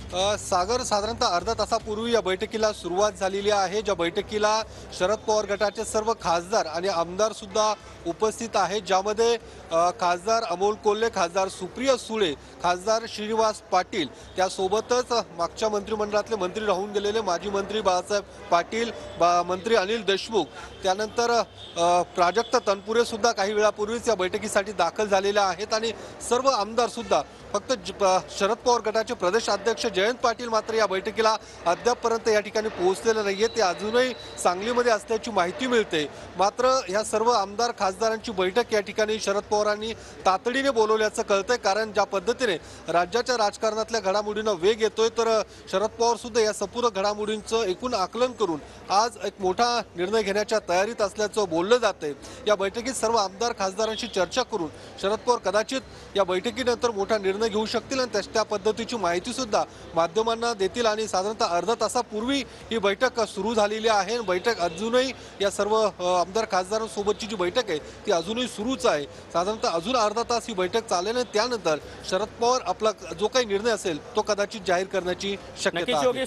सागर, साधारणतः अर्धा तासापूर्वी या बैठकीला सुरुवात झालेली आहे। ज्या बैठकीला शरद पवार गटाचे सर्व खासदार आणि आमदार सुद्धा उपस्थित आहेत, ज्यामध्ये खासदार अमोल कोल्हे, खासदार सुप्रिया सुळे, खासदार श्रीनिवास पाटील, त्यासोबतच मागच्या मंत्रिमंडळातले मंत्री राहून गेलेले माजी मंत्री बाळासाहेब पाटील, मंत्री अनिल देशमुख, त्यानंतर प्राजक्त तनपुरे सुद्धा काही वेळापूर्वीच या बैठकीसाठी दाखल झालेले आहेत। आणि सर्व आमदार सुद्धा, फक्त शरद पवार गटाचे प्रदेश अध्यक्ष जयंत पाटील मात्र या बैठकीला अद्यापपर्यंत या ठिकाणी पोहोचलेले नाहीये। ते अजूनही सांगलीमध्ये असल्याची माहिती मिळते। मात्र या सर्व आमदार खासदारांची बैठक या ठिकाणी शरद पवारांनी तातडीने बोलवल्याचं कळतंय, कारण ज्या पद्धतीने राज्याच्या राजकारणातल्या घडामोडींना वेग येतोय, तर शरद पवार सुद्धा या संपूर्ण घडामोडींचं एकूण आकलन करून आज एक मोठा निर्णय घेण्याच्या तयारीत असल्याचं बोललं जातंय। या बैठकीत सर्व आमदार खासदारांशी चर्चा करून शरद पवार कदाचित या बैठकीनंतर मोठा निर्णय घेऊ शकतील आणि त्या पद्धतीची माहिती सुद्धा माध्यमांना देतील। आणि साधारणतः अर्धा तासापूर्वी ही बैठक सुरू झालेली आहे। बैठक अजूनही या सर्व आमदार खासदारांसोबतची जी बैठक आहे ती अजूनही सुरूच आहे। साधारणतः अजून अर्धा तास ही बैठक चालेल आणि त्यानंतर शरद पवार आपला जो काही निर्णय असेल तो कदाचित जाहीर करण्याची शक्यता आहे।